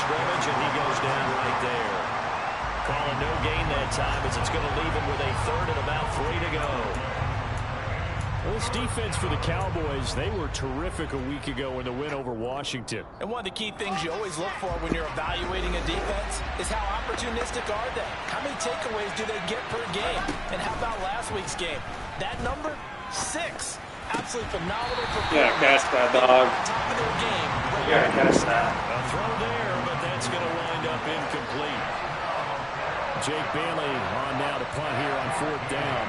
scrimmage, and he goes down right there. Calling no gain that time as it's going to leave him with a third and about 3 to go. Well, this defense for the Cowboys, they were terrific a week ago in the win over Washington. And one of the key things you always look for when you're evaluating a defense is how opportunistic are they? How many takeaways do they get per game? And how about last week's game? That number, 6. Absolutely phenomenal performance. Yeah, catch that, dog. Top of their game. Yeah, catch that. A throw there, but that's going to wind up incomplete. Jake Bailey on now to punt here on 4th down.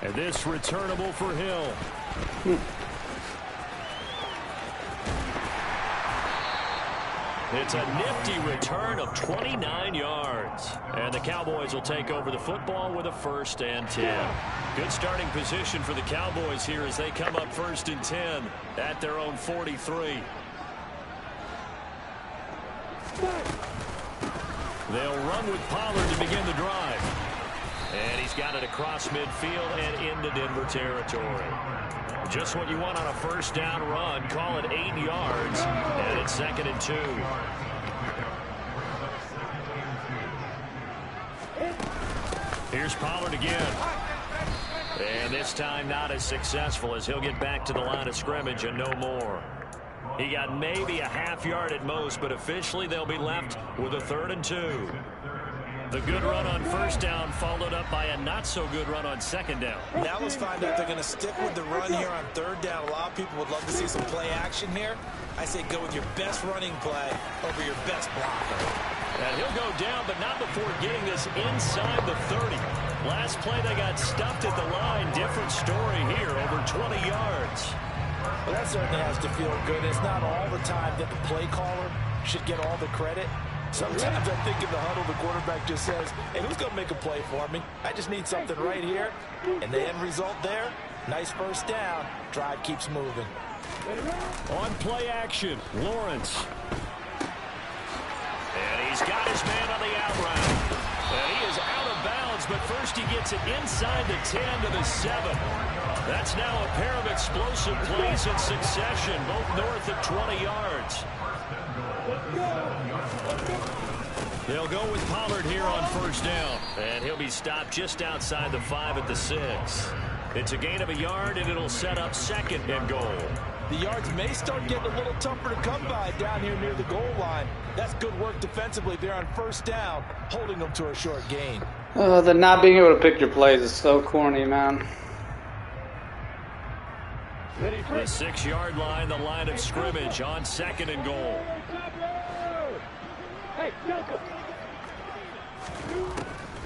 And this returnable for Hill. It's a nifty return of 29 yards. And the Cowboys will take over the football with a 1st and 10. Good starting position for the Cowboys here as they come up 1st and 10 at their own 43. They'll run with Pollard to begin the drive. And he's got it across midfield and into Denver territory. Just what you want on a 1st down run. Call it 8 yards. And it's 2nd and 2. Here's Pollard again. And this time not as successful as he'll get back to the line of scrimmage and no more. He got maybe a half yard at most, but officially they'll be left with a 3rd and 2. The good run on 1st down followed up by a not-so-good run on 2nd down. Now let's find out if they're going to stick with the run here on 3rd down. A lot of people would love to see some play action here. I say go with your best running play over your best blocker. And he'll go down, but not before getting this inside the 30. Last play they got stuffed at the line. Different story here, over 20 yards. Well, that certainly has to feel good. It's not all the time that the play caller should get all the credit. Sometimes I think in the huddle, the quarterback just says, hey, who's going to make a play for me? I just need something right here. And the end result there, nice 1st down. Drive keeps moving. On play action, Lawrence. And he's got his man on the out route. And he is out of bounds, but first he gets it inside the 10 to the 7. That's now a pair of explosive plays in succession, both north of 20 yards. They'll go with Pollard here on 1st down. And he'll be stopped just outside the 5 at the 6. It's a gain of a yard, and it'll set up 2nd and goal. The yards may start getting a little tougher to come by down here near the goal line. That's good work defensively there on 1st down, holding them to a short gain. The not being able to pick your plays is so corny, man. The 6-yard line, the line of scrimmage on 2nd and goal.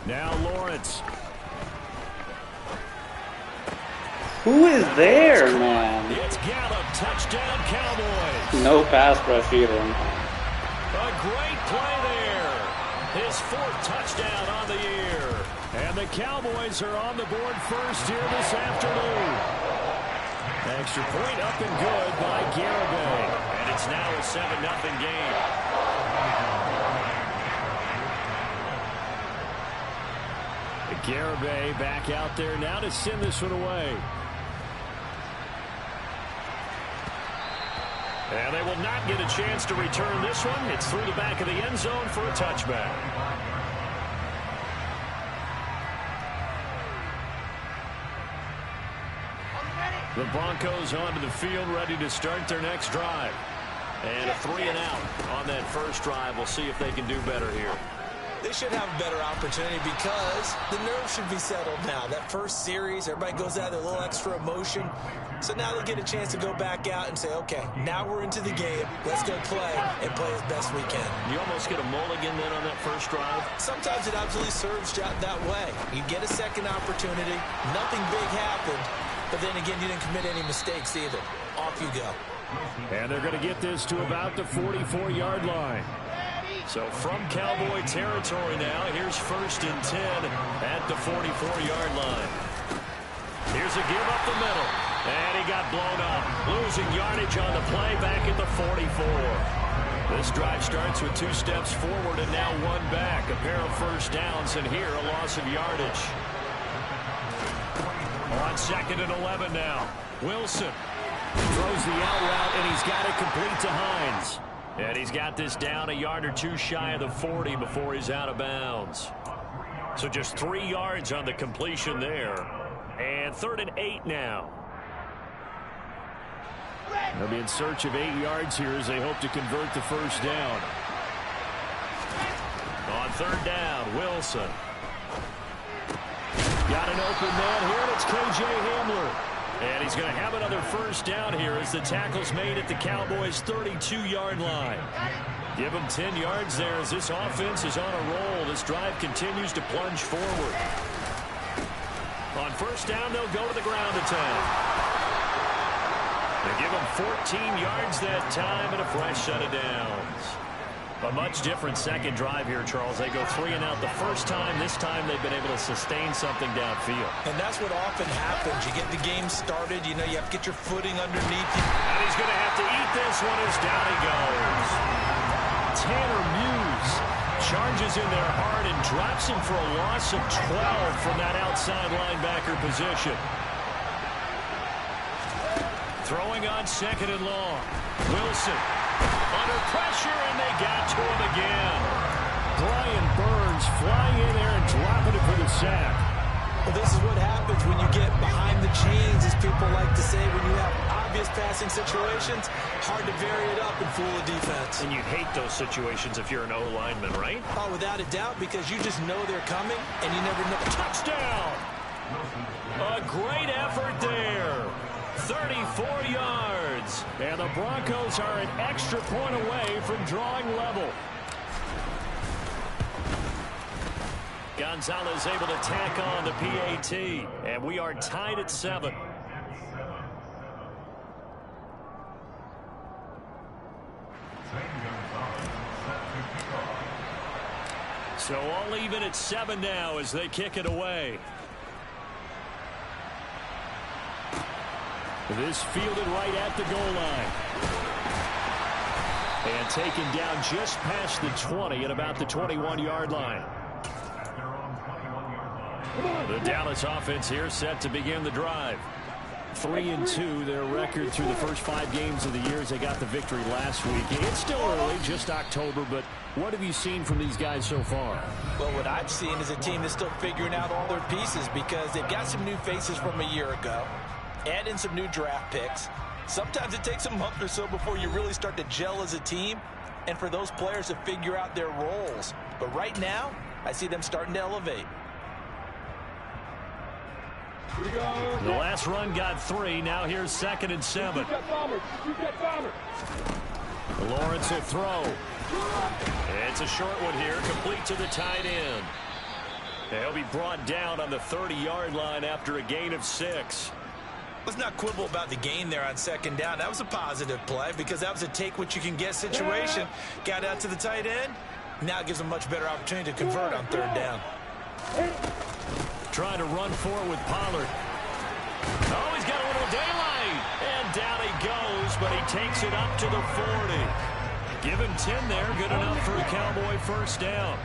Now Lawrence. Who is there, man? It's Gallup, touchdown Cowboys. No pass rush either. A great play there. His 4th touchdown on the year. And the Cowboys are on the board first here this afternoon. Extra point up and good by Garibay. And it's now a 7-0 game. Garibay back out there now to send this one away. And they will not get a chance to return this one. It's through the back of the end zone for a touchback. The Broncos onto the field, ready to start their next drive. And a 3 and out on that first drive. We'll see if they can do better here. They should have a better opportunity because the nerves should be settled now. That first series, everybody goes out with a little extra emotion. So now they get a chance to go back out and say, okay, now we're into the game. Let's go play and play as best we can. You almost get a mulligan then on that first drive? Sometimes it absolutely serves that way. You get a second opportunity. Nothing big happened. But then again, you didn't commit any mistakes either. Off you go. And they're going to get this to about the 44-yard line. So from Cowboy territory now, here's 1st and 10 at the 44-yard line. Here's a give up the middle. And he he got blown up. Losing yardage on the play back at the 44. This drive starts with 2 steps forward and now 1 back. A pair of first downs, and here a loss of yardage. On 2nd and 11 now. Wilson throws the out route, and he's got it complete to Hines. And he's got this down a yard or 2 shy of the 40 before he's out of bounds. So just 3 yards on the completion there. And 3rd and 8 now. They'll be in search of 8 yards here as they hope to convert the first down. On 3rd down, Wilson. Got an open man here, and it's K.J. Hamler. And he's going to have another first down here as the tackle's made at the Cowboys' 32-yard line. Give them 10 yards there as this offense is on a roll. This drive continues to plunge forward. On first down, they'll go to the ground attack. They give them 14 yards that time and a fresh set of downs. A much different second drive here, Charles. They go 3 and out the first time. This time they've been able to sustain something downfield. And that's what often happens. You get the game started, you know, you have to get your footing underneath you. And he's going to have to eat this one as down he goes. Tanner Muse charges in there hard and drops him for a loss of 12 from that outside linebacker position. Throwing on 2nd and long. Wilson under pressure, and they got to him again. Brian Burns flying in there and dropping it for the sack. Well, this is what happens when you get behind the chains, as people like to say. When you have obvious passing situations, hard to vary it up and fool a defense. And you hate those situations if you're an O-lineman, right? Oh, without a doubt, because you just know they're coming, and you never know. Touchdown! A great effort there. 34 yards. And the Broncos are an extra point away from drawing level. Gonzalez able to tack on the PAT. And we are tied at 7. So all even at 7 now as they kick it away. This fielded right at the goal line. And taken down just past the 20 at about the 21-yard line. The Dallas offense here set to begin the drive. 3-2, their record through the first 5 games of the year as they got the victory last week. It's still early, just October, but what have you seen from these guys so far? Well, what I've seen is a team that's still figuring out all their pieces because they've got some new faces from a year ago. Add in some new draft picks. Sometimes it takes a month or so before you really start to gel as a team and for those players to figure out their roles. But right now, I see them starting to elevate. The last run got 3. Now here's 2nd and 7. Lawrence will throw. It's a short one here, complete to the tight end. He'll be brought down on the 30-yard line after a gain of 6. Let's not quibble about the gain there on 2nd down. That was a positive play because that was a take-what-you-can-get situation. Got out to the tight end. Now it gives them a much better opportunity to convert on 3rd down. Trying to run for it with Pollard. Oh, he's got a little daylight. And down he goes, but he takes it up to the 40. Give him 10 there. Good enough for a Cowboy first down.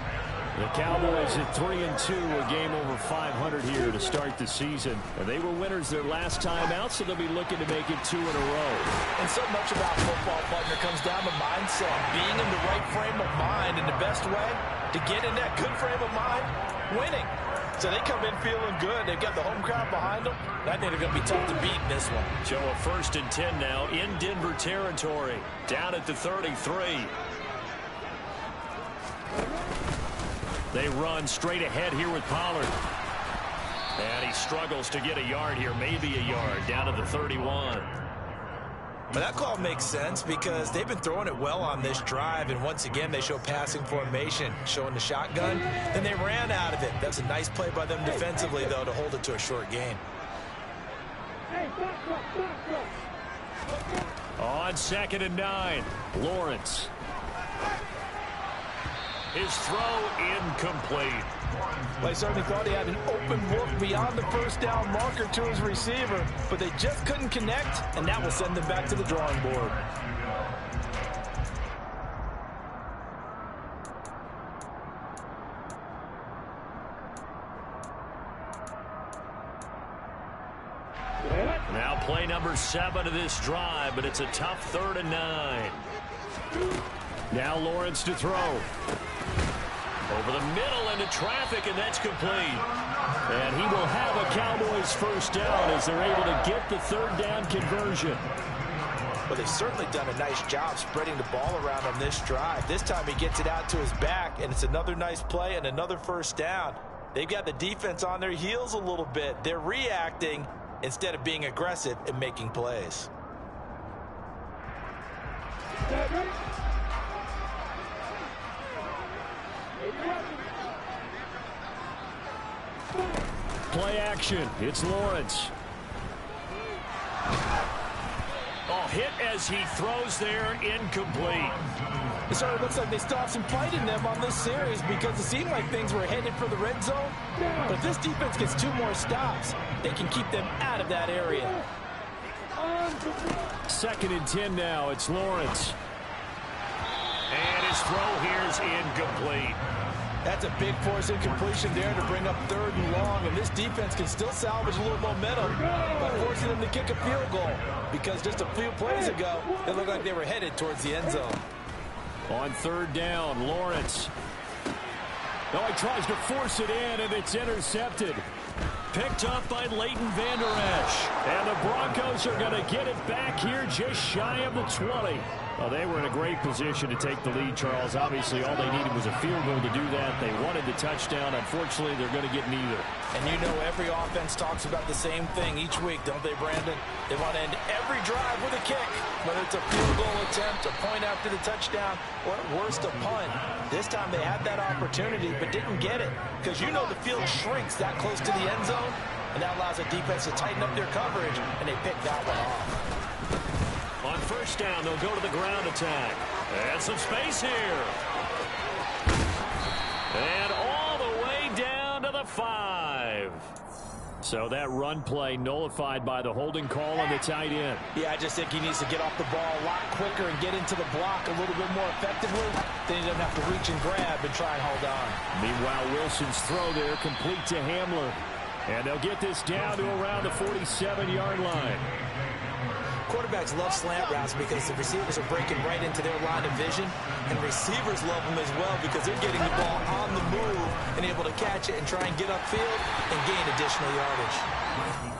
The Cowboys at 3-2, a game over 500 here to start the season. And they were winners their last time out, so they'll be looking to make it 2 in a row. And so much about football, partner, comes down to mindset. Being in the right frame of mind, and the best way to get in that good frame of mind, winning. So they come in feeling good. They've got the home crowd behind them. I think they're going to be tough to beat in this one. So a 1st and 10 now in Denver territory. Down at the 33. They run straight ahead here with Pollard. And he struggles to get a yard here, maybe a yard, down to the 31. But that call makes sense because they've been throwing it well on this drive, and once again they show passing formation, showing the shotgun. Then they ran out of it. That's a nice play by them defensively, though, to hold it to a short gain. On 2nd and 9, Lawrence. His throw incomplete. Well, I certainly thought he had an open look beyond the first down marker to his receiver, but they just couldn't connect, and that will send them back to the drawing board. Now play number 7 of this drive, but it's a tough 3rd and 9. Now Lawrence to throw. Over the middle into traffic, and that's complete. And he will have a Cowboys first down as they're able to get the 3rd down conversion. Well, they've certainly done a nice job spreading the ball around on this drive. This time he gets it out to his back, and it's another nice play and another first down. They've got the defense on their heels a little bit. They're reacting instead of being aggressive and making plays. Play action. It's Lawrence. Oh, hit as he throws there, incomplete. It sort of looks like they still have some fight in them on this series because it seemed like things were headed for the red zone. But if this defense gets 2 more stops, they can keep them out of that area. 2nd and 10 now. It's Lawrence. And his throw here is incomplete. That's a big force incompletion there to bring up 3rd and long, and this defense can still salvage a little momentum by forcing them to kick a field goal because just a few plays ago, it looked like they were headed towards the end zone. On 3rd down, Lawrence. No, he tries to force it in, and it's intercepted. Picked up by Leighton Vander Esch. And the Broncos are going to get it back here just shy of the 20. Well, they were in a great position to take the lead, Charles. Obviously, all they needed was a field goal to do that. They wanted the touchdown. Unfortunately, they're going to get neither. And you know every offense talks about the same thing each week, don't they, Brandon? They want to end every drive with a kick, whether it's a field goal attempt, a point after the touchdown, or at worst, a punt. This time they had that opportunity but didn't get it because you know the field shrinks that close to the end zone, and that allows the defense to tighten up their coverage, and they pick that one off. On 1st down, they'll go to the ground attack. And some space here. And all the way down to the 5. So that run play nullified by the holding call on the tight end. Yeah, I just think he needs to get off the ball a lot quicker and get into the block a little bit more effectively. Then he doesn't have to reach and grab and try and hold on. Meanwhile, Wilson's throw there complete to Hamler. And they'll get this down to around the 47-yard line. Quarterbacks love slant routes because the receivers are breaking right into their line of vision, and receivers love them as well because they're getting the ball on the move and able to catch it and try and get upfield and gain additional yardage.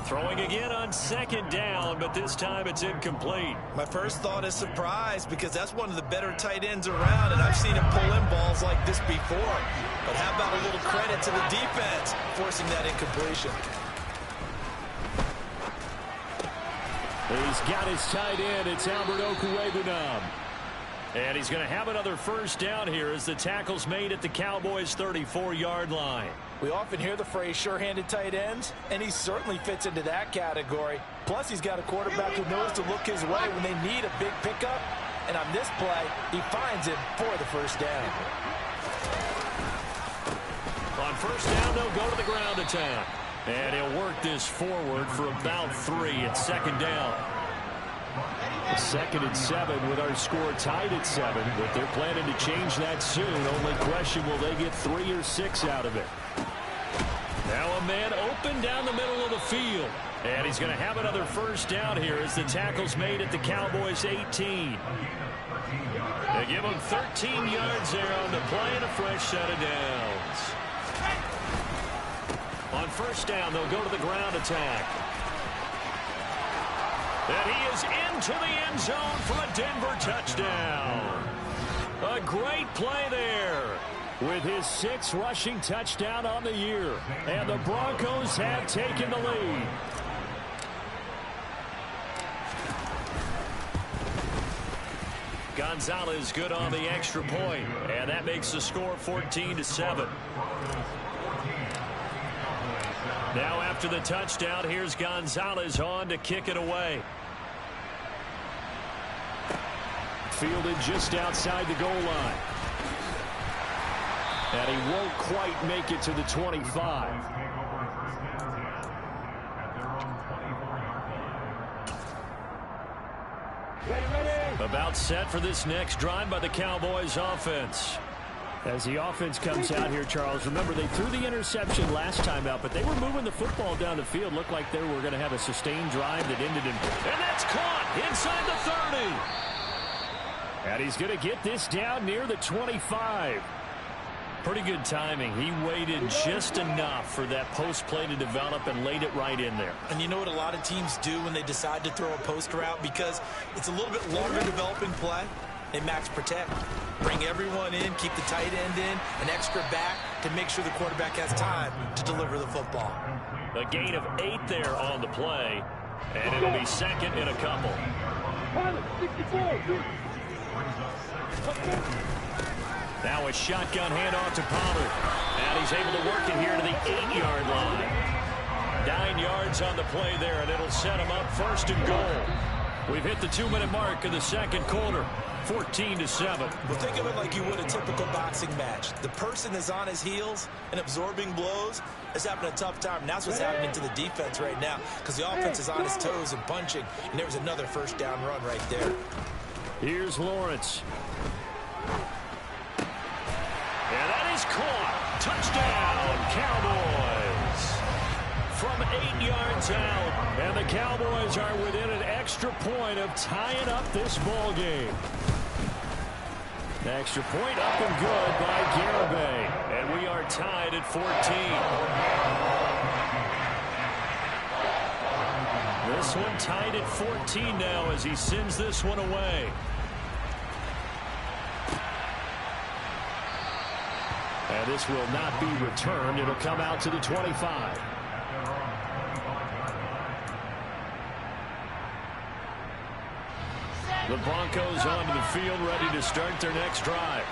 Throwing again on 2nd down, but this time it's incomplete. My first thought is surprise because that's one of the better tight ends around, and I've seen him pull in balls like this before. But how about a little credit to the defense forcing that incompletion? He's got his tight end. It's Albert Okwuegbunam. And he's going to have another first down here as the tackle's made at the Cowboys' 34-yard line. We often hear the phrase sure-handed tight ends, and he certainly fits into that category. Plus, he's got a quarterback who knows to look his way when they need a big pickup. And on this play, he finds him for the first down. On 1st down, they'll go to the ground attack. And he'll work this forward for about 3 at 2nd down. 2nd and 7 with our score tied at 7, but they're planning to change that soon. Only question, will they get 3 or 6 out of it? Now a man open down the middle of the field. And he's going to have another first down here as the tackle's made at the Cowboys' 18. They give him 13 yards there on the play and a fresh set of downs. On 1st down, they'll go to the ground attack. And he is into the end zone for a Denver touchdown. A great play there. With his 6th rushing touchdown on the year. And the Broncos have taken the lead. Gonzalez good on the extra point. And that makes the score 14-7. Now after the touchdown, here's Gonzalez on to kick it away. Fielded just outside the goal line. And he won't quite make it to the 25. About set for this next drive by the Cowboys offense. As the offense comes out here, Charles, remember they threw the interception last time out, but they were moving the football down the field. Looked like they were going to have a sustained drive that ended in... And that's caught inside the 30. And he's going to get this down near the 25. Pretty good timing. He waited just enough for that post play to develop and laid it right in there. And you know what a lot of teams do when they decide to throw a post route? Because it's a little bit longer developing play. They max protect. Bring everyone in, keep the tight end in, an extra back to make sure the quarterback has time to deliver the football. A gain of 8 there on the play, and it'll be second in a couple. Now a shotgun handoff to Pollard. And he's able to work it here to the 8-yard line. 9 yards on the play there, and it'll set him up first and goal. We've hit the 2-minute mark of the second quarter. 14-7. Well, think of it like you would a typical boxing match. The person is on his heels and absorbing blows is having a tough time. And that's what's happening to the defense right now because the offense is on his toes and punching. And there was another first down run right there. Here's Lawrence. And that is caught. Touchdown, Cowboys. From 8 yards out. And the Cowboys are within an extra point of tying up this ball game. Extra point up and good by Garibay. And we are tied at 14. This one tied at 14 now as he sends this one away. And this will not be returned. It'll come out to the 25. The Broncos onto the field, ready to start their next drive.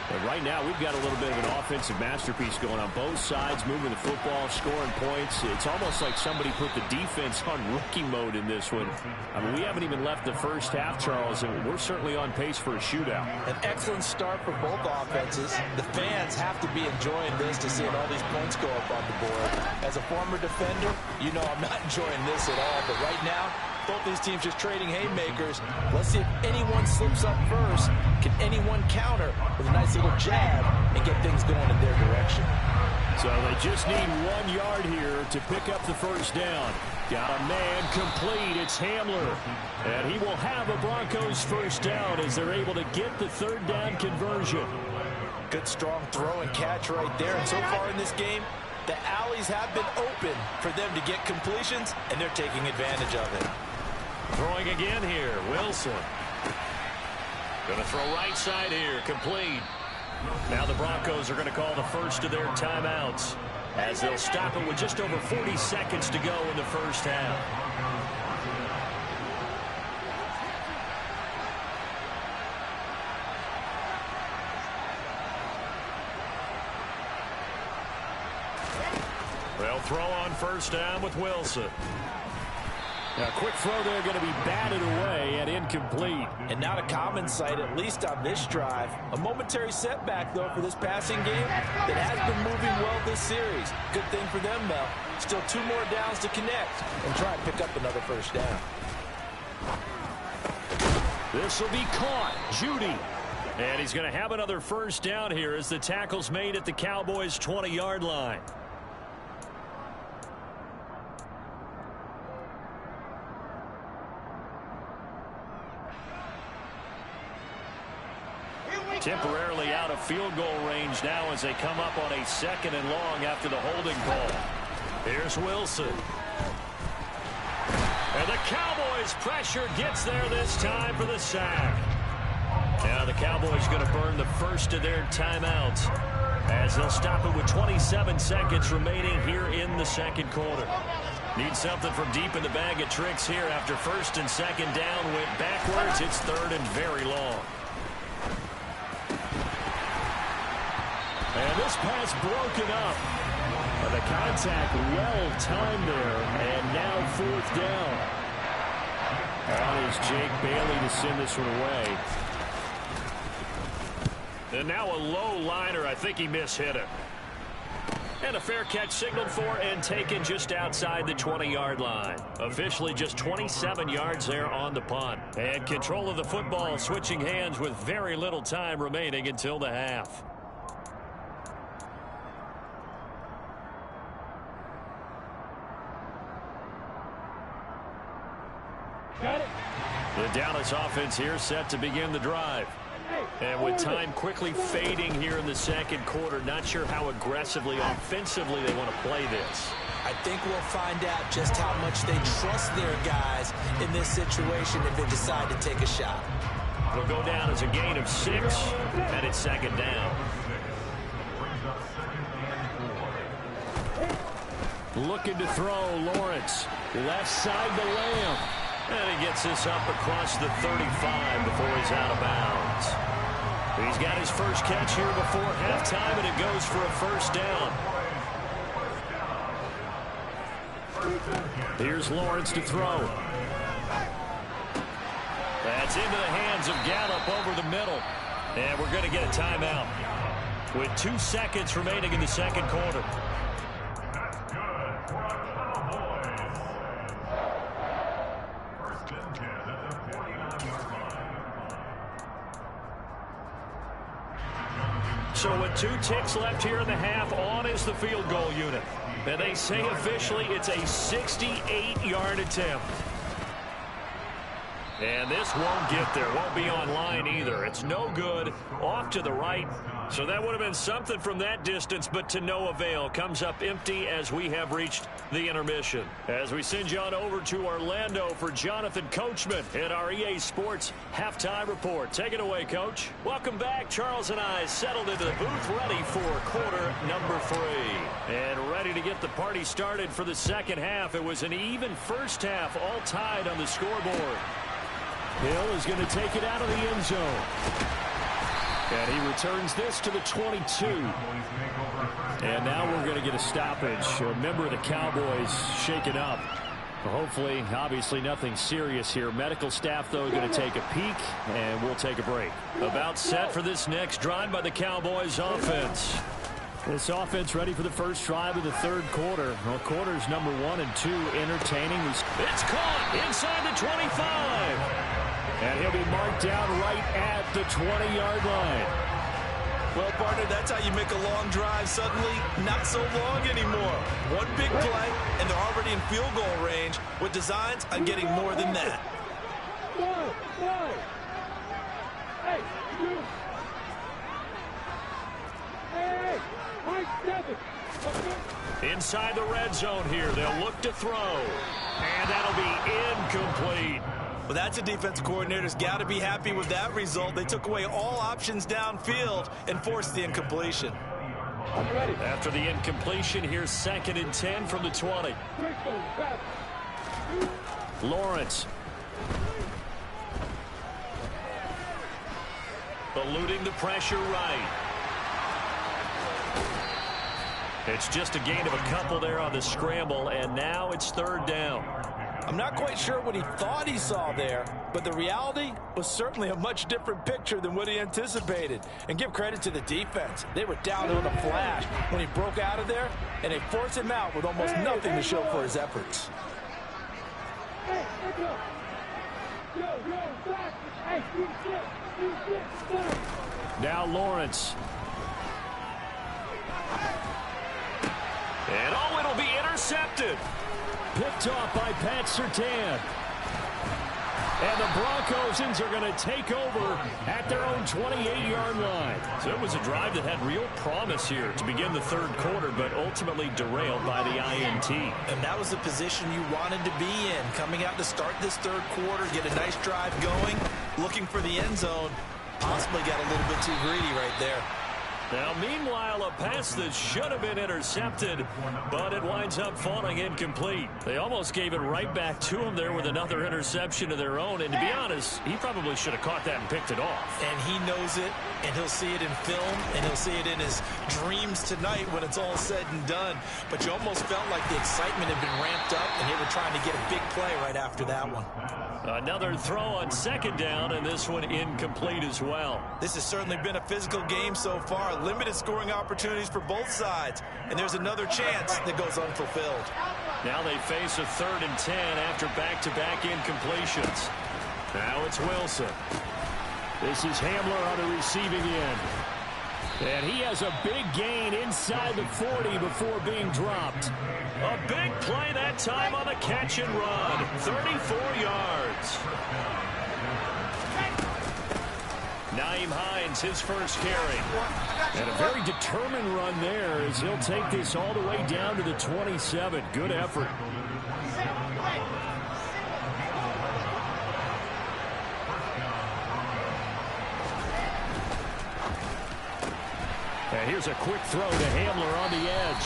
But right now, we've got a little bit of an offensive masterpiece going on both sides, moving the football, scoring points. It's almost like somebody put the defense on rookie mode in this one. I mean, we haven't even left the first half, Charles, and we're certainly on pace for a shootout. An excellent start for both offenses. The fans have to be enjoying this to seeing all these points go up on the board. As a former defender, you know I'm not enjoying this at all. But right now, both these teams just trading haymakers. Let's see if anyone slips up first. Can anyone counter with a nice little jab and get things going in their direction? So they just need 1 yard here to pick up the first down. Got a man complete. It's Hamler. And he will have a Broncos first down as they're able to get the third down conversion. Good strong throw and catch right there. And so far in this game, the alleys have been open for them to get completions, and they're taking advantage of it. Throwing again here, Wilson. Going to throw right side here, complete. Now the Broncos are going to call the first of their timeouts as they'll stop it with just over 40 seconds to go in the first half. They'll throw on first down with Wilson. Now, quick throw there going to be batted away and incomplete. And not a common sight, at least on this drive. A momentary setback, though, for this passing game that has been moving well this series. Good thing for them, Mel. Still 2 more downs to connect and try and pick up another first down. This will be caught. Judy. And he's going to have another first down here as the tackle's made at the Cowboys' 20-yard line. Temporarily out of field goal range now as they come up on a 2nd and long after the holding call. Here's Wilson. And the Cowboys' pressure gets there this time for the sack. Now the Cowboys going to burn the first of their timeouts as they'll stop it with 27 seconds remaining here in the second quarter. Need something from deep in the bag of tricks here after 1st and 2nd down went backwards. It's 3rd and very long. And this pass broken up. The contact well timed there. And now 4th down. Out is Jake Bailey to send this one away. And now a low liner. I think he mishit it. And a fair catch signaled for and taken just outside the 20-yard line. Officially just 27 yards there on the punt. And control of the football switching hands with very little time remaining until the half. The Dallas offense here set to begin the drive. And with time quickly fading here in the second quarter, not sure how aggressively, offensively they want to play this. I think we'll find out just how much they trust their guys in this situation if they decide to take a shot. It'll go down as a gain of 6, and it's second down. Looking to throw, Lawrence. Left side to Lamb. And he gets this up across the 35 before he's out of bounds. He's got his first catch here before halftime, and it goes for a first down. Here's Lawrence to throw. That's into the hands of Gallup over the middle. And we're going to get a timeout with 2 seconds remaining in the second quarter. So with 2 ticks left here in the half, on is the field goal unit. And they say officially it's a 68-yard attempt. And this won't get there. Won't be online either. It's no good. Off to the right. So that would have been something from that distance, but to no avail. Comes up empty as we have reached the intermission. As we send you on over to Orlando for Jonathan Coachman at our EA Sports Halftime Report. Take it away, Coach. Welcome back. Charles and I settled into the booth, ready for quarter number 3. And ready to get the party started for the second half. It was an even first half, all tied on the scoreboard. Hill is going to take it out of the end zone. And he returns this to the 22. And now we're going to get a stoppage. A member of the Cowboys shaken up. Hopefully, obviously nothing serious here. Medical staff, though, going to take a peek, and we'll take a break. About set for this next drive by the Cowboys offense. This offense ready for the first drive of the third quarter. Well, quarters number 1 and 2 entertaining. It's caught inside the 25. And he'll be marked down right at the 20-yard line. Well, partner, that's how you make a long drive suddenly not so long anymore. One big play, and they're already in field goal range with designs on getting more than that. Inside the red zone here, they'll look to throw. And that'll be incomplete. Well, that's a defensive coordinator's got to be happy with that result. They took away all options downfield and forced the incompletion. After the incompletion, here's 2nd and 10 from the 20. Lawrence. Eluding the pressure right. It's just a gain of a couple there on the scramble, and now it's 3rd down. I'm not quite sure what he thought he saw there, but the reality was certainly a much different picture than what he anticipated. And give credit to the defense. They were down to the flash when he broke out of there, and they forced him out with almost nothing to show for his efforts. Now Lawrence. And oh, it'll be intercepted. Picked off by Pat Surtain. And the Broncos are going to take over at their own 28-yard line. So it was a drive that had real promise here to begin the third quarter, but ultimately derailed by the INT. And that was the position you wanted to be in. Coming out to start this third quarter, get a nice drive going, looking for the end zone. Possibly got a little bit too greedy right there. Now, meanwhile, a pass that should have been intercepted, but it winds up falling incomplete. They almost gave it right back to him there with another interception of their own. And to be honest, he probably should have caught that and picked it off. And he knows it, and he'll see it in film, and he'll see it in his dreams tonight when it's all said and done. But you almost felt like the excitement had been ramped up, and they were trying to get a big play right after that one. Another throw on second down, and this one incomplete as well. This has certainly been a physical game so far. Limited scoring opportunities for both sides. And there's another chance that goes unfulfilled. Now they face a 3rd and 10 after back-to-back incompletions. Now it's Wilson. This is Hamler on the receiving end. And he has a big gain inside the 40 before being dropped. A big play that time on the catch and run. 34 yards. Nyheim Hines, his first carry. And a very determined run there as he'll take this all the way down to the 27. Good effort. And here's a quick throw to Hamler on the edge.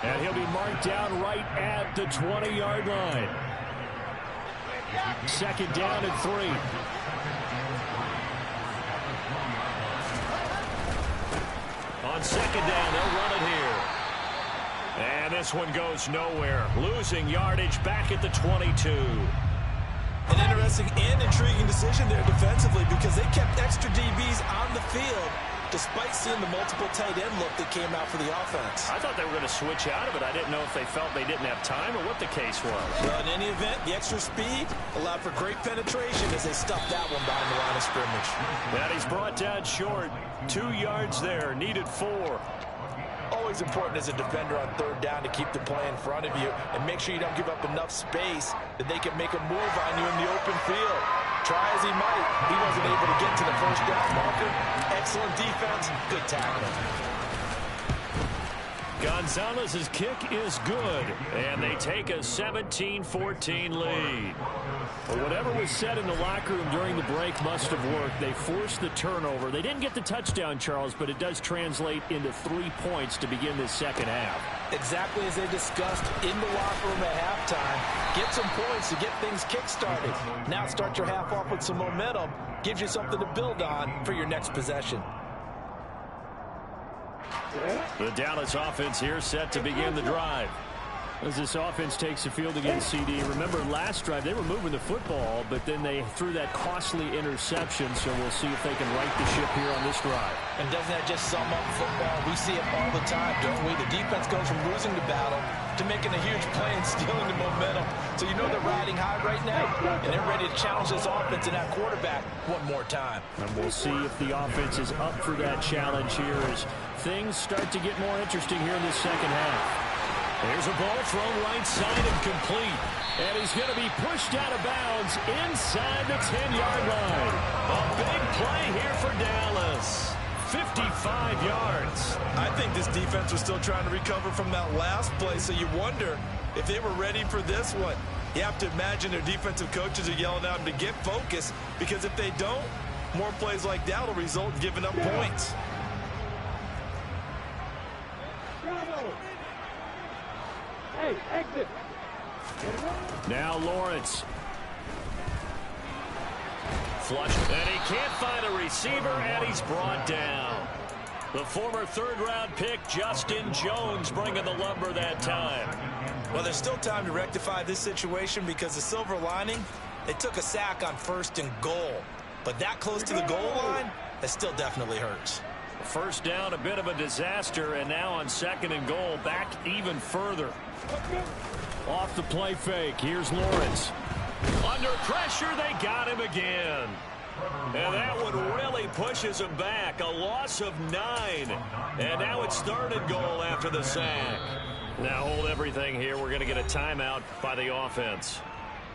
And he'll be marked down right at the 20-yard line. 2nd down and 3. On 2nd down, they'll run it here. And this one goes nowhere. Losing yardage back at the 22. An interesting and intriguing decision there defensively because they kept extra DBs on the field despite seeing the multiple tight end look that came out for the offense. I thought they were going to switch out of it. I didn't know if they felt they didn't have time or what the case was. Well, in any event, the extra speed allowed for great penetration as they stuffed that one behind the line of scrimmage. And he's brought down short. 2 yards there, needed 4. Always important as a defender on 3rd down to keep the play in front of you and make sure you don't give up enough space that they can make a move on you in the open field. Try as he might, he wasn't able to get to the 1st down marker. Excellent defense, good tackling. Gonzalez's kick is good, and they take a 17-14 lead. Well, whatever was said in the locker room during the break must have worked. They forced the turnover. They didn't get the touchdown, Charles, but it does translate into 3 points to begin this 2nd half. Exactly as they discussed in the locker room at halftime. Get some points to get things kick-started. Now start your half off with some momentum. Gives you something to build on for your next possession. The Dallas offense here set to begin the drive. As this offense takes the field against CD. Remember, last drive, they were moving the football, but then they threw that costly interception, so we'll see if they can right the ship here on this drive. And doesn't that just sum up football? We see it all the time, don't we? The defense goes from losing the battle to making a huge play and stealing the momentum. So you know they're riding high right now, and they're ready to challenge this offense and that quarterback one more time. And we'll see if the offense is up for that challenge here as things start to get more interesting here in this 2nd half. There's a ball thrown right side and complete. And he's going to be pushed out of bounds inside the 10-yard line. A big play here for Dallas. 55 yards. I think this defense was still trying to recover from that last play, so you wonder if they were ready for this one. You have to imagine their defensive coaches are yelling at them to get focused, because if they don't, more plays like that will result in giving up points. Hey, exit. Now Lawrence. Flushed, and he can't find a receiver, and he's brought down. The former 3rd-round pick, Justin Jones, bringing the lumber that time. Well, there's still time to rectify this situation because the silver lining, they took a sack on 1st and goal. But that close to the goal line, that still definitely hurts. 1st down, a bit of a disaster, and now on 2nd and goal, back even further. Off the play fake, here's Lawrence. Under pressure, they got him again. And that one really pushes him back. A loss of 9. And now it's 3rd and goal after the sack. Now hold everything here. We're going to get a timeout by the offense.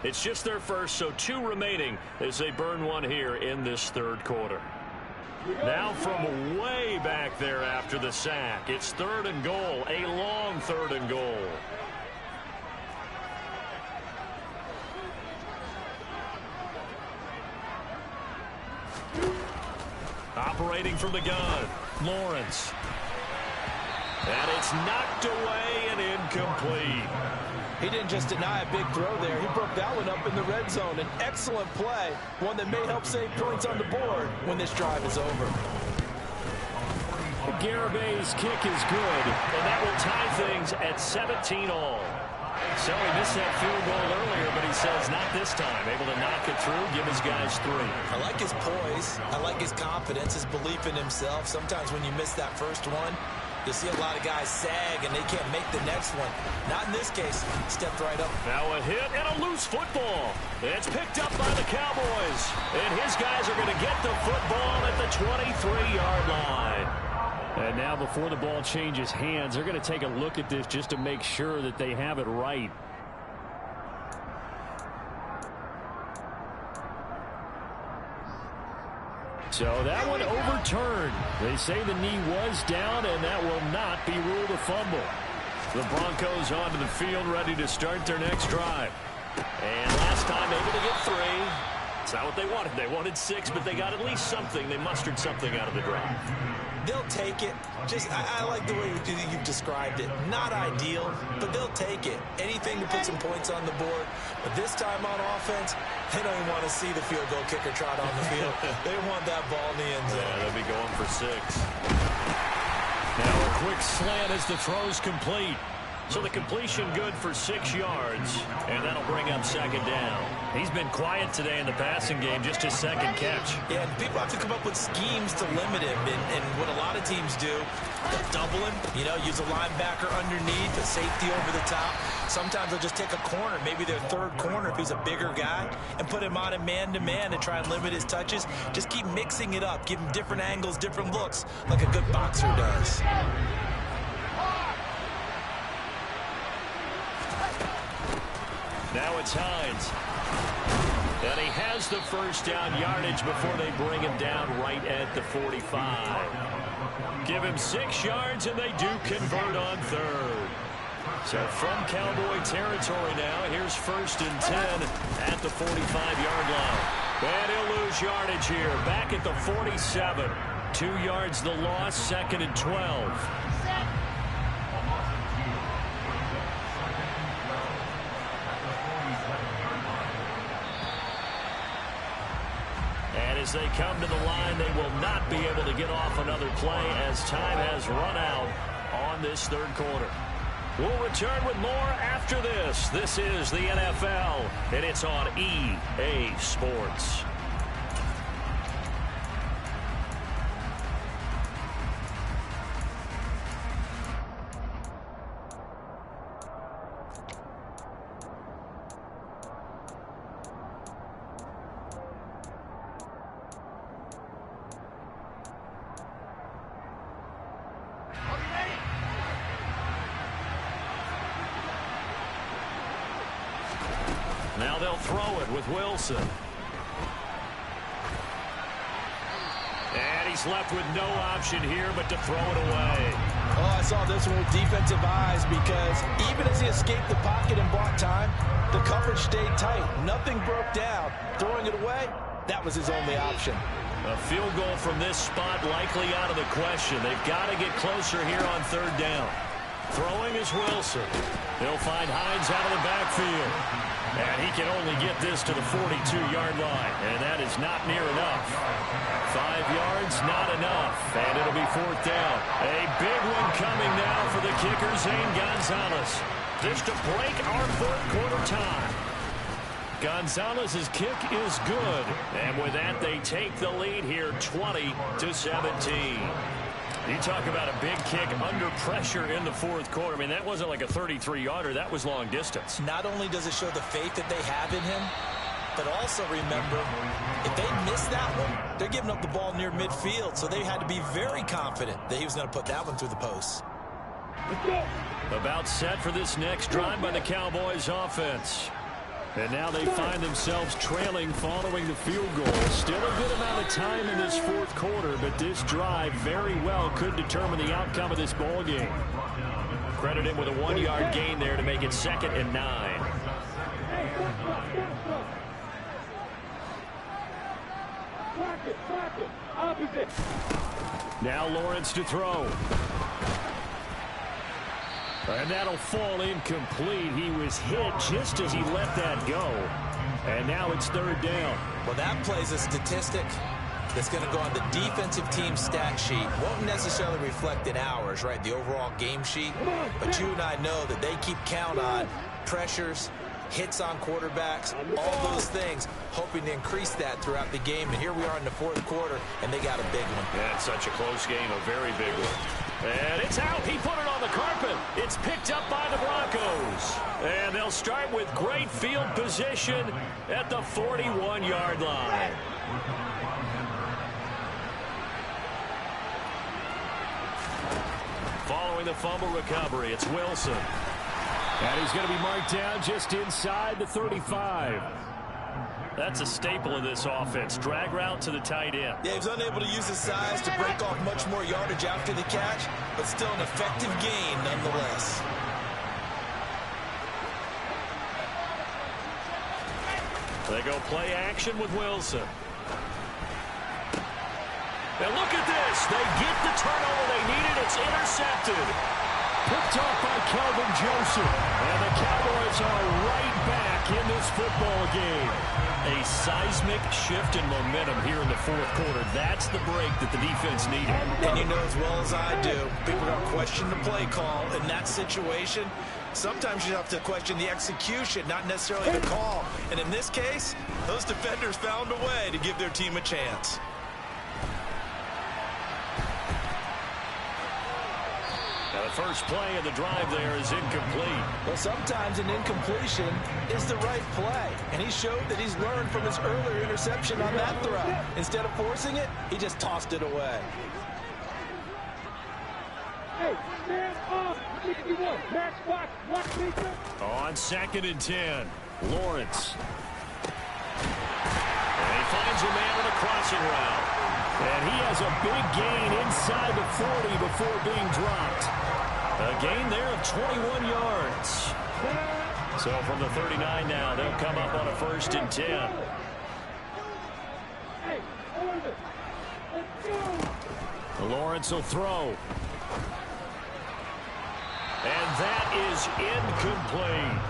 It's just their first, so 2 remaining as they burn one here in this 3rd quarter. Now from way back there after the sack, it's 3rd and goal, a long 3rd and goal. Operating from the gun, Lawrence. And it's knocked away and incomplete. He didn't just deny a big throw there. He broke that one up in the red zone. An excellent play, one that may help save points on the board when this drive is over. Garabay's kick is good. And that will tie things at 17 all. So he missed that field goal earlier, but he says not this time. Able to knock it through, give his guys 3. I like his poise. I like his confidence, his belief in himself. Sometimes when you miss that first one, you'll see a lot of guys sag and they can't make the next one. Not in this case. Stepped right up. Now a hit and a loose football. It's picked up by the Cowboys. And his guys are going to get the football at the 23-yard line. And now before the ball changes hands, they're going to take a look at this just to make sure that they have it right. So that one overturned. They say the knee was down, and that will not be ruled a fumble. The Broncos onto the field, ready to start their next drive. And last time able to get 3. It's not what they wanted. They wanted 6, but they got at least something. They mustered something out of the drive. They'll take it. I like the way you've described it. Not ideal, but they'll take it. Anything to put some points on the board. But this time on offense, they don't even want to see the field goal kicker trot on the field. They want that ball in the end zone. Yeah, they'll be going for 6. Now a quick slant as the throw's complete. So the completion good for 6 yards, and that'll bring up 2nd down. He's been quiet today in the passing game, just his 2nd catch. Yeah, and people have to come up with schemes to limit him, and what a lot of teams do, they'll double him, use a linebacker underneath, a safety over the top. Sometimes they'll just take a corner, maybe their 3rd corner if he's a bigger guy, and put him on a man-to-man to try and limit his touches. Just keep mixing it up, give him different angles, different looks, like a good boxer does. Now it's Hines. And he has the first down yardage before they bring him down right at the 45. Give him 6 yards, and they do convert on 3rd. So from Cowboy territory now, here's 1st and 10 at the 45-yard line. And he'll lose yardage here, back at the 47. 2 yards the loss, 2nd and 12. As they come to the line, they will not be able to get off another play as time has run out on this 3rd quarter. We'll return with more after this. This is the NFL, and it's on EA Sports. Now they'll throw it with Wilson. And he's left with no option here but to throw it away. Oh, I saw this one with defensive eyes because even as he escaped the pocket and bought time, the coverage stayed tight. Nothing broke down. Throwing it away, that was his only option. A field goal from this spot likely out of the question. They've got to get closer here on 3rd down. Throwing is Wilson. They'll find Hines out of the backfield. And he can only get this to the 42-yard line. And that is not near enough. 5 yards, not enough. And it'll be 4th down. A big one coming now for the kicker, Zane Gonzalez. Just to break our 3rd quarter tie. Gonzalez's kick is good. And with that, they take the lead here 20-17. You talk about a big kick under pressure in the 4th quarter. I mean, that wasn't like a 33-yarder. That was long distance. Not only does it show the faith that they have in him, but also remember, if they miss that one, they're giving up the ball near midfield. So they had to be very confident that he was going to put that one through the post. About set for this next drive by the Cowboys offense. And now they find themselves trailing following the field goal. Still a good amount of time in this 4th quarter, but this drive very well could determine the outcome of this ball game. Credit him with a 1-yard gain there to make it 2nd and 9. Opposite. Now Lawrence to throw. And that'll fall incomplete. He was hit just as he let that go. And now it's third down. Well, that plays a statistic that's going to go on the defensive team stat sheet. Won't necessarily reflect in ours, right, the overall game sheet. But you and I know that they keep count on pressures, hits on quarterbacks, all those things, hoping to increase that throughout the game. And here we are in the fourth quarter, and they got a big one. Yeah, it's such a close game, a very big one. And it's out. He put it on the carpet. It's picked up by the Broncos. And they'll start with great field position at the 41-yard line. Following the fumble recovery, it's Wilson. And he's going to be marked down just inside the 35. That's a staple of this offense. Drag route to the tight end. Yeah, he's unable to use his size to break off much more yardage after the catch, but still an effective gain nonetheless. They go play action with Wilson. And look at this. They get the turnover they needed. It's intercepted. Picked off by Kelvin Joseph. And the Cowboys are right back in this football game. A seismic shift in momentum here in the fourth quarter. That's the break that the defense needed. And you know as well as I do, people are going to question the play call in that situation. Sometimes you have to question the execution, not necessarily the call. And in this case, those defenders found a way to give their team a chance. Now the first play of the drive there is incomplete. Well, sometimes an incompletion is the right play. And he showed that he's learned from his earlier interception on that throw. Instead of forcing it, he just tossed it away. Hey, stand up. 61. Max block. Block defense. On 2nd and 10, Lawrence. And he finds a man on a crossing route. And he has a big gain inside the 40 before being dropped. A gain there of 21 yards. So from the 39 now, they'll come up on a 1st and 10. Hey, hold it. Let's go. Lawrence will throw. And that is incomplete.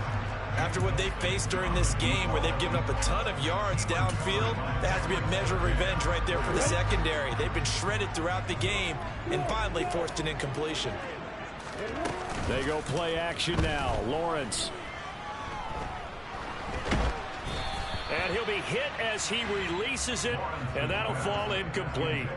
After what they've faced during this game where they've given up a ton of yards downfield, that has to be a measure of revenge right there for the secondary. They've been shredded throughout the game and finally forced an incompletion. They go play action now. Lawrence. And he'll be hit as he releases it, and that'll fall incomplete.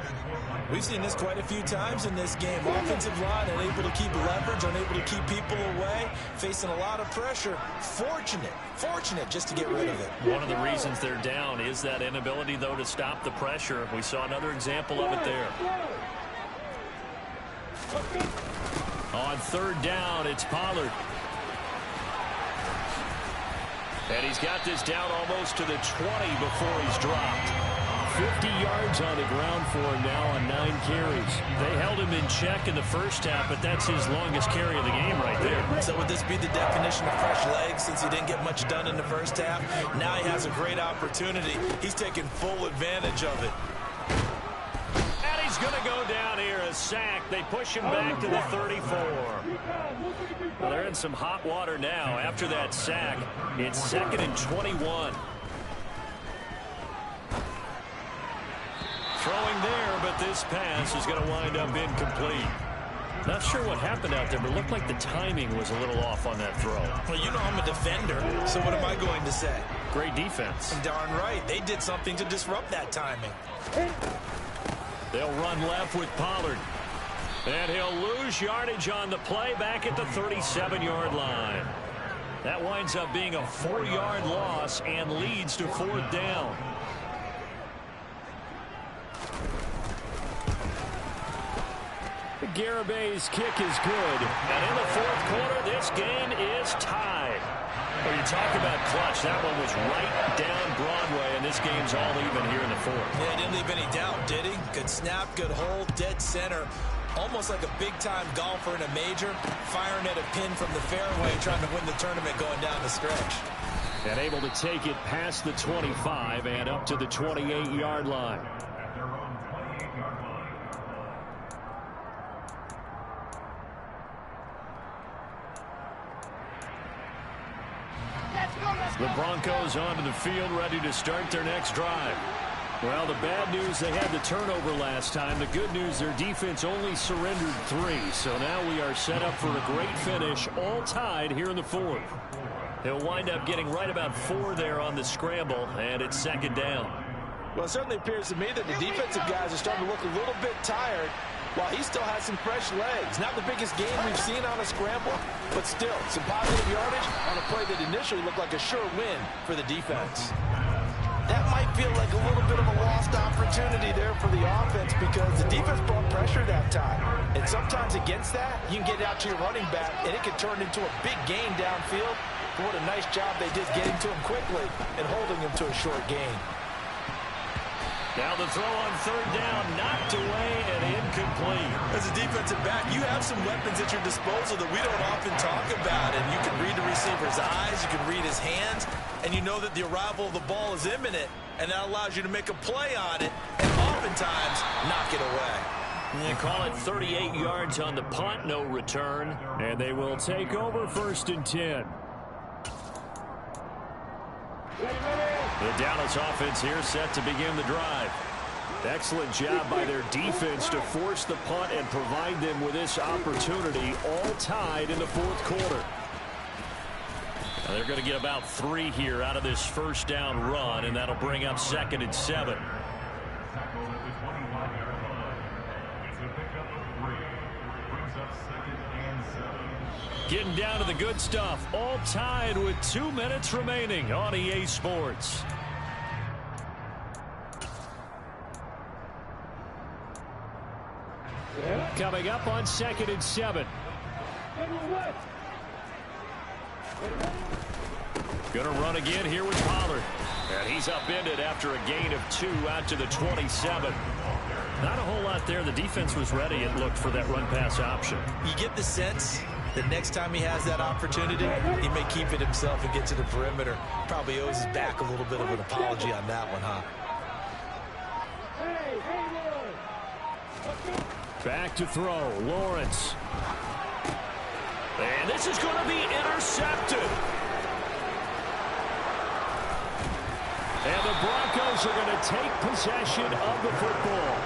We've seen this quite a few times in this game. Offensive line unable to keep leverage, unable to keep people away, facing a lot of pressure. Fortunate just to get rid of it. One of the reasons they're down is that inability, though, to stop the pressure. We saw another example of it there. On 3rd down, it's Pollard. And he's got this down almost to the 20 before he's dropped. 50 yards on the ground for him now on 9 carries. They held him in check in the first half, but that's his longest carry of the game right there. So would this be the definition of fresh legs since he didn't get much done in the first half? Now he has a great opportunity. He's taking full advantage of it. And he's going to go down here, a sack. They push him back to the 34. Well, they're in some hot water now. After that sack, it's 2nd and 21. Throwing there, but this pass is going to wind up incomplete. Not sure what happened out there, but it looked like the timing was a little off on that throw. Well, you know I'm a defender, so what am I going to say? Great defense. Darn right. They did something to disrupt that timing. They'll run left with Pollard. And he'll lose yardage on the play back at the 37-yard line. That winds up being a 4-yard loss and leads to 4th down. Garabay's kick is good. And in the fourth quarter, this game is tied. Well, you talk about clutch. That one was right down Broadway, and this game's all even here in the fourth. Yeah, didn't leave any doubt, did he? Good snap, good hold, dead center. Almost like a big-time golfer in a major, firing at a pin from the fairway, trying to win the tournament going down the stretch. And able to take it past the 25 and up to the 28-yard line. The Broncos onto the field, ready to start their next drive. Well, the bad news, they had the turnover last time. The good news, their defense only surrendered 3. So now we are set up for a great finish, all tied here in the 4th. He'll wind up getting right about 4 there on the scramble, and it's 2nd down. Well, it certainly appears to me that the defensive guys are starting to look a little bit tired while he still has some fresh legs. Not the biggest game we've seen on a scramble, but still some positive yardage on a play that initially looked like a sure win for the defense. That might feel like a little bit of a lost opportunity there for the offense because the defense brought pressure that time. And sometimes against that, you can get out to your running back, and it can turn into a big gain downfield. But what a nice job they did getting to him quickly and holding him to a short gain. Now the throw on 3rd down, knocked away and incomplete. As a defensive back, you have some weapons at your disposal that we don't often talk about. And you can read the receiver's eyes, you can read his hands, and you know that the arrival of the ball is imminent, and that allows you to make a play on it and oftentimes knock it away. They call it 38 yards on the punt, no return. And they will take over 1st and 10. The Dallas offense here set to begin the drive. Excellent job by their defense to force the punt and provide them with this opportunity, all tied in the 4th quarter. Now they're going to get about 3 here out of this 1st down run, and that'll bring up 2nd and 7. Getting down to the good stuff, all tied with 2 minutes remaining on EA Sports. Coming up on 2nd and 7. Going to run again here with Pollard. And he's upended after a gain of 2 out to the 27. Not a whole lot there. The defense was ready, it looked, for that run-pass option. You get the sense that next time he has that opportunity, he may keep it himself and get to the perimeter. Probably owes his back a little bit of an apology on that one, huh? Back to throw, Lawrence. And this is going to be intercepted. And the Broncos are going to take possession of the football.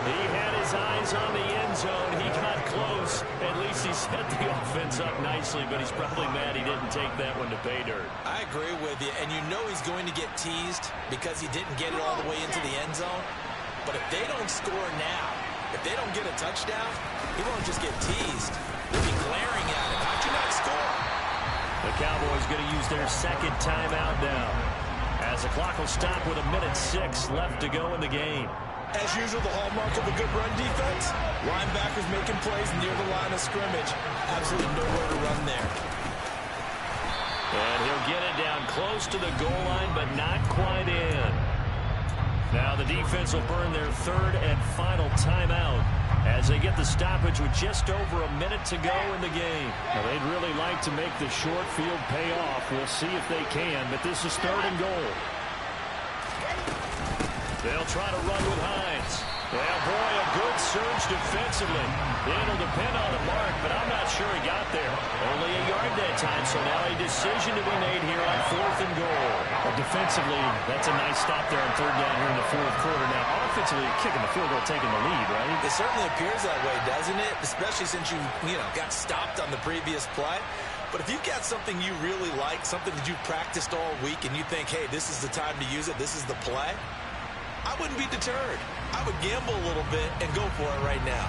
He had his eyes on the end zone. He got close. At least he set the offense up nicely, but he's probably mad he didn't take that one to pay dirt. I agree with you, and you know he's going to get teased because he didn't get it all the way into the end zone. But if they don't score now, if they don't get a touchdown, he won't just get teased. They'll be glaring at him. How'd you not score? The Cowboys going to use their 2nd timeout now, as the clock will stop with 1:06 left to go in the game. As usual, the hallmark of a good run defense, linebackers making plays near the line of scrimmage. Absolutely nowhere to run there. And he'll get it down close to the goal line, but not quite in. Now the defense will burn their 3rd and final timeout as they get the stoppage with just over a minute to go in the game. Now, they'd really like to make the short field pay off. We'll see if they can, but this is 3rd and goal. They'll try to run with Hines. Well, boy, a good surge defensively. It'll depend on the mark, but I'm not sure he got there. Only a yard that time, so now a decision to be made here on 4th and goal. Well, defensively, that's a nice stop there on 3rd down here in the 4th quarter. Now, offensively, kicking the field goal, taking the lead, right? It certainly appears that way, doesn't it? Especially since you got stopped on the previous play. But if you've got something you really like, something that you've practiced all week, and you think, hey, this is the time to use it, this is the play, I wouldn't be deterred. I would gamble a little bit and go for it right now.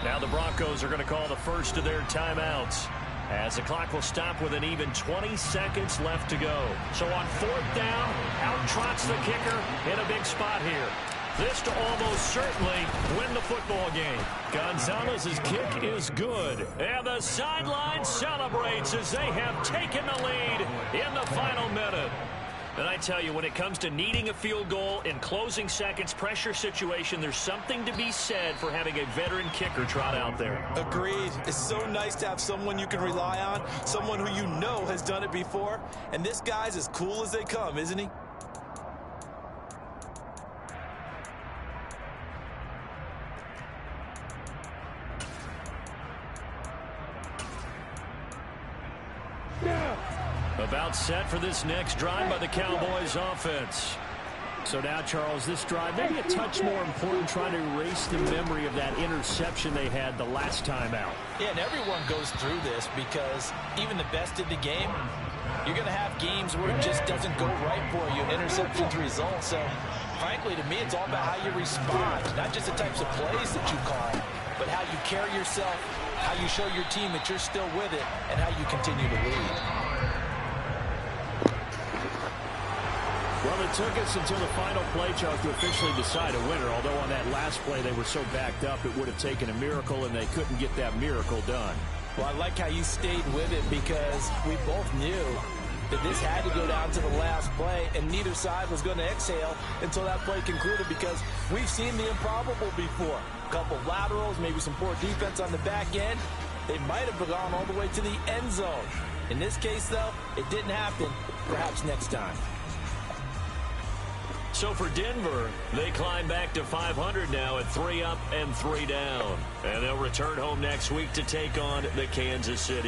Now the Broncos are going to call the first of their timeouts, as the clock will stop with an even 20 seconds left to go. So on 4th down, out trots the kicker in a big spot here. This to almost certainly win the football game. Gonzalez's kick is good. And the sideline celebrates as they have taken the lead in the final minute. And I tell you, when it comes to needing a field goal in closing seconds, pressure situation, there's something to be said for having a veteran kicker trot out there. Agreed. It's so nice to have someone you can rely on, someone who you know has done it before. And this guy's as cool as they come, isn't he? About set for this next drive by the Cowboys offense. So now, Charles, this drive maybe a touch more important, trying to erase the memory of that interception they had the last time out. Yeah, and everyone goes through this because even the best in the game, you're going to have games where it just doesn't go right for you. Interceptions result. So, frankly, to me, it's all about how you respond. Not just the types of plays that you call, but how you carry yourself, how you show your team that you're still with it, and how you continue to lead. Well, it took us until the final play, Charles, to officially decide a winner. Although on that last play they were so backed up, it would have taken a miracle, and they couldn't get that miracle done. Well, I like how you stayed with it because we both knew that this had to go down to the last play, and neither side was going to exhale until that play concluded because we've seen the improbable before. A couple laterals, maybe some poor defense on the back end. They might have gone all the way to the end zone. In this case, though, it didn't happen. Perhaps next time. So for Denver, they climb back to 500 now at 3 up and 3 down. And they'll return home next week to take on the Kansas City.